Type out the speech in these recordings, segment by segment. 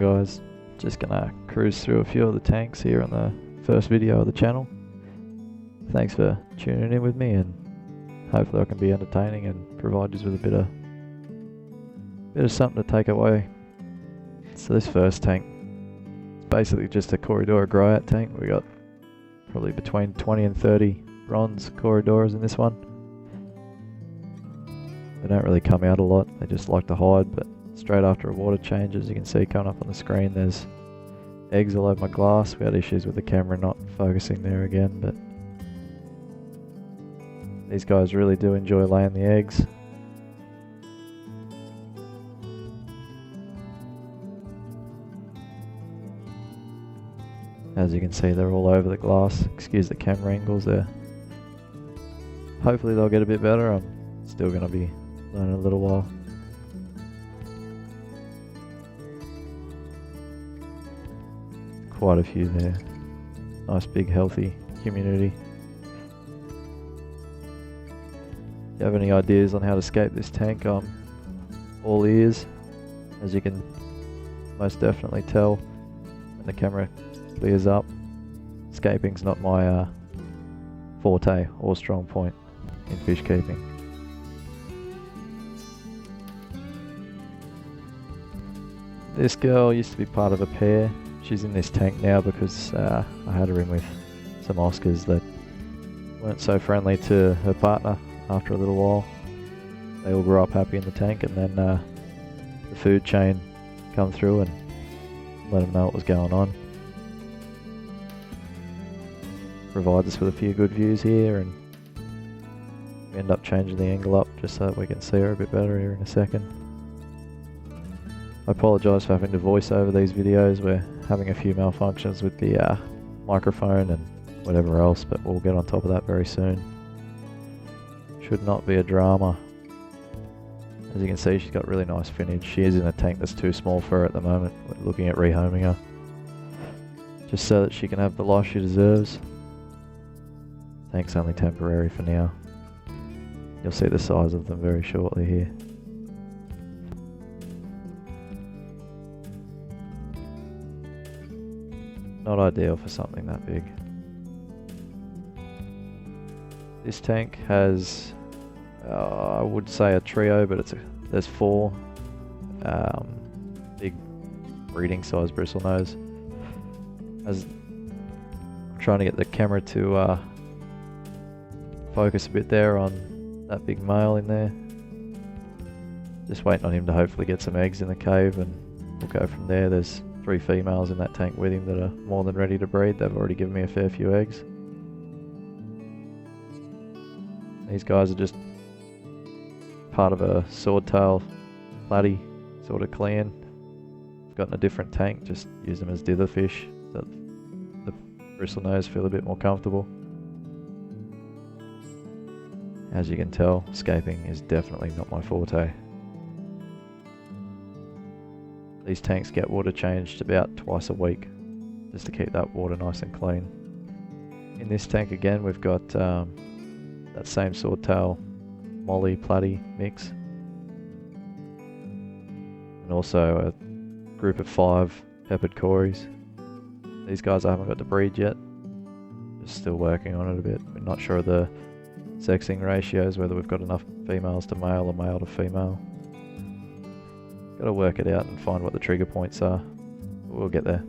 on, guys? Just gonna cruise through a few of the tanks here on the first video of the channel. Thanks for tuning in with me, and hopefully I can be entertaining and provide you with a bit of something to take away. So this first tank, it's basically just a corridor Growout tank. We got probably between 20 and 30 bronze corridors in this one. They don't really come out a lot, they just like to hide, but straight after a water change, as you can see coming up on the screen, there's eggs all over my glass. We had issues with the camera not focusing there again, but these guys really do enjoy laying the eggs. As you can see, they're all over the glass. Excuse the camera angles there. Hopefully they'll get a bit better. I'm still going to be learning a little while. Quite a few there. Nice big healthy community. If you have any ideas on how to escape this tank, I'm all ears. As you can most definitely tell when the camera clears up, escaping's not my forte or strong point in fish keeping. This girl used to be part of a pair. She's in this tank now because I had her in with some Oscars that weren't so friendly to her partner after a little while. They all grew up happy in the tank, and then the food chain come through and let them know what was going on. Provides us with a few good views here, and we end up changing the angle up just so that we can see her a bit better here in a second. I apologise for having to voice over these videos. We're having a few malfunctions with the microphone and whatever else, but we'll get on top of that very soon. Should not be a drama. As you can see, she's got really nice finnage. She is in a tank that's too small for her at the moment. We're looking at rehoming her, just so that she can have the life she deserves. Tank's only temporary for now. You'll see the size of them very shortly here. Not ideal for something that big. This tank has, I would say a trio, but there's 4 big breeding size bristlenose. As I'm trying to get the camera to focus a bit there on that big male in there. Just waiting on him to hopefully get some eggs in the cave, and we'll go from there. There's 3 females in that tank with him that are more than ready to breed. They've already given me a fair few eggs. These guys are just part of a swordtail platy sort of clan. I've got in a different tank, just use them as dither fish so that the bristlenose feel a bit more comfortable. As you can tell, escaping is definitely not my forte. These tanks get water changed about twice a week, just to keep that water nice and clean. In this tank again, we've got that same swordtail molly platy mix, and also a group of 5 peppered cories. These guys I haven't got to breed yet, just still working on it a bit. We're not sure of the sexing ratios, whether we've got enough females to male or male to female. Got to work it out and find what the trigger points are. We'll get there.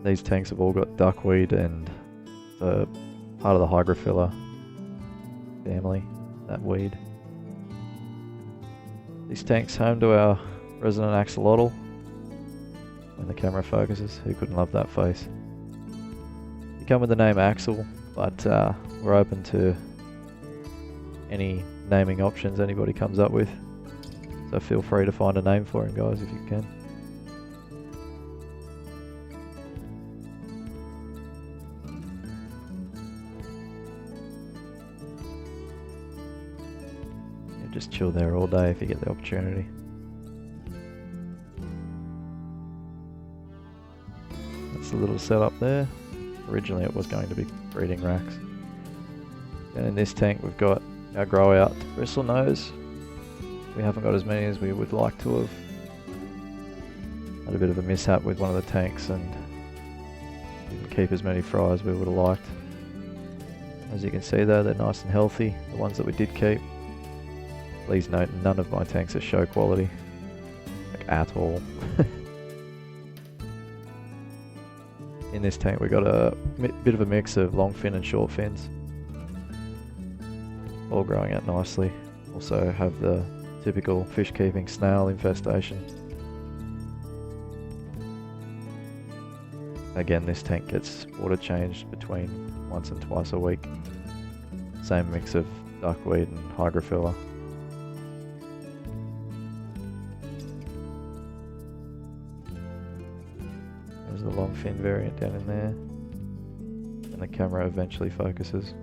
These tanks have all got duckweed and the part of the hygrophila family, that weed. These tanks home to our resident axolotl. When the camera focuses, who couldn't love that face? You come with the name Axel, but we're open to any naming options anybody comes up with, so feel free to find a name for him, guys, if you can. You just chill there all day if you get the opportunity. That's a little setup there. Originally it was going to be breeding racks. And in this tank we've got our Growout bristlenose. We haven't got as many as we would like to have. Had a bit of a mishap with one of the tanks and didn't keep as many fry as we would have liked. As you can see though, they're nice and healthy, the ones that we did keep. Please note, none of my tanks are show quality, like at all. In this tank we got a bit of a mix of long fin and short fins, all growing out nicely. Also have the typical fish keeping snail infestation. Again, this tank gets water changed between once and twice a week. Same mix of duckweed and hygrophila. There's the long fin variant down in there, and the camera eventually focuses.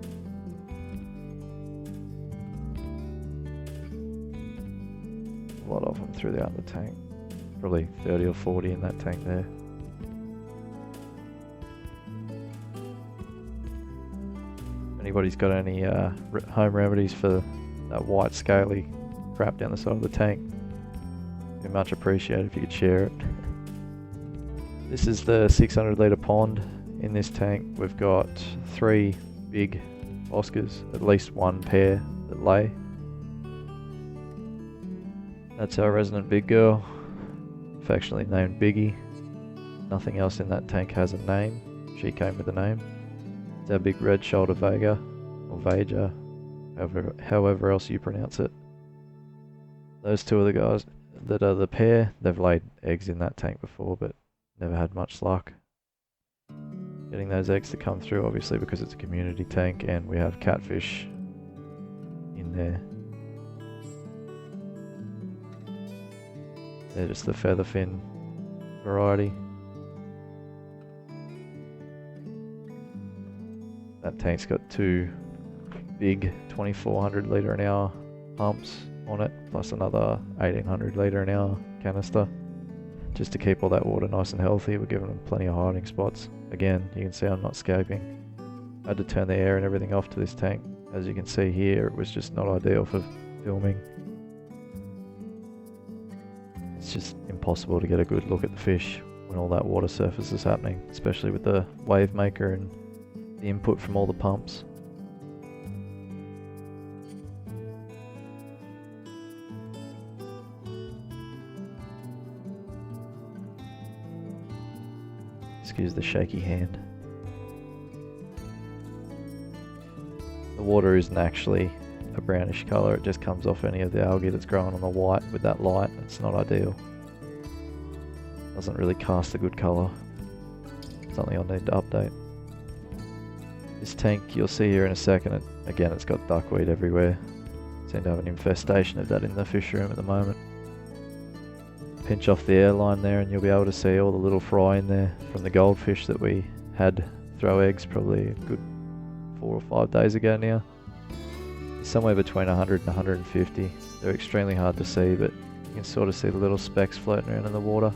A lot of them throughout the tank, probably 30 or 40 in that tank there. Anybody's got any home remedies for that white scaly crap down the side of the tank, it'd be much appreciated if you could share it. This is the 600 litre pond. In this tank we've got 3 big Oscars, at least one pair that lay. That's our resident big girl, affectionately named Biggie. Nothing else in that tank has a name, she came with a name. It's our big red shoulder Vega, or Vega, however else you pronounce it. Those two are the guys that are the pair. They've laid eggs in that tank before, but never had much luck getting those eggs to come through, obviously because it's a community tank and we have catfish in there. They're just the featherfin variety. That tank's got 2 big 2400 litre an hour pumps on it, plus another 1800 litre an hour canister, just to keep all that water nice and healthy. We're giving them plenty of hiding spots. Again, you can see I'm not scaping. I had to turn the air and everything off to this tank. As you can see here, it was just not ideal for filming. It's just impossible to get a good look at the fish when all that water surface is happening, especially with the wave maker and the input from all the pumps. Excuse the shaky hand. The water isn't actually a brownish colour, it just comes off any of the algae that's growing on the white with that light. It's not ideal. Doesn't really cast a good colour. Something I'll need to update. This tank, you'll see here in a second, again it's got duckweed everywhere. Seem to have an infestation of that in the fish room at the moment. Pinch off the airline there and you'll be able to see all the little fry in there from the goldfish that we had throw eggs probably a good 4 or 5 days ago now. Somewhere between 100 and 150. They're extremely hard to see, but you can sort of see the little specks floating around in the water.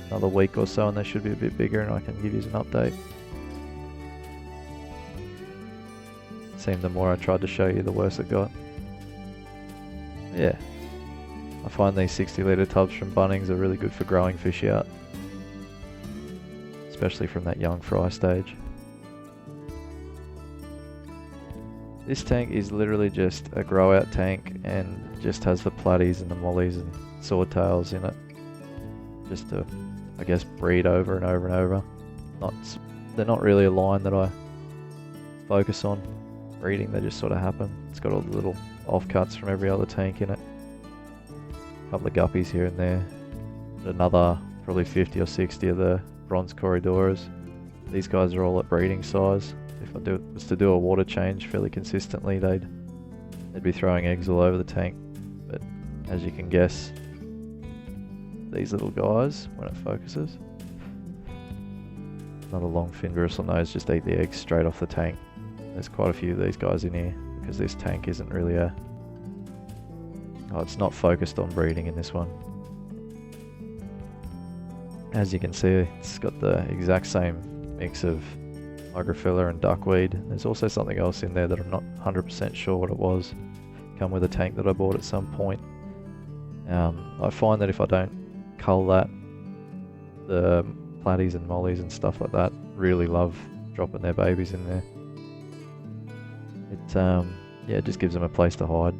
Another week or so and they should be a bit bigger and I can give you an update. Seemed the more I tried to show you, the worse it got. Yeah, I find these 60 litre tubs from Bunnings are really good for growing fish out, especially from that young fry stage. This tank is literally just a grow out tank and just has the platies and the mollies and swordtails in it, just to, I guess, breed over and over and over. They're not really a line that I focus on breeding, they just sort of happen. It's got all the little offcuts from every other tank in it. A couple of guppies here and there. Another probably 50 or 60 of the bronze corridoras. These guys are all at breeding size. If I was to do a water change fairly consistently, they'd be throwing eggs all over the tank. But as you can guess, these little guys, when it focuses, another long fin bristlenose, just eat the eggs straight off the tank. There's quite a few of these guys in here because this tank isn't really it's not focused on breeding in this one. As you can see, it's got the exact same mix of microfiller and duckweed. There's also something else in there that I'm not 100% sure what it was. Come with a tank that I bought at some point. I find that if I don't cull that, the platies and mollies and stuff like that really love dropping their babies in there. It yeah, it just gives them a place to hide.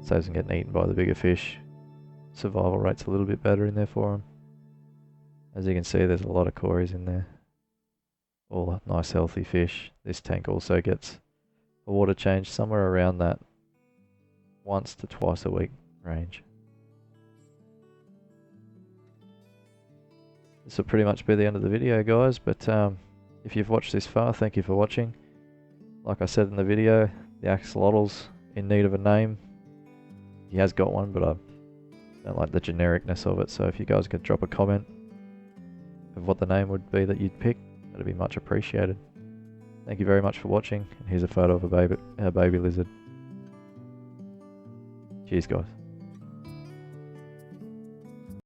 Saves them getting eaten by the bigger fish. Survival rate's a little bit better in there for them. As you can see, there's a lot of cories in there. All nice healthy fish. This tank also gets a water change somewhere around that once to twice a week range. This will pretty much be the end of the video, guys, but if you've watched this far, thank you for watching. Like I said in the video, the Axolotl's in need of a name. He has got one, but I don't like the genericness of it, so if you guys could drop a comment of what the name would be that you'd pick, that'd be much appreciated. Thank you very much for watching, and here's a photo of a baby lizard. Cheers, guys.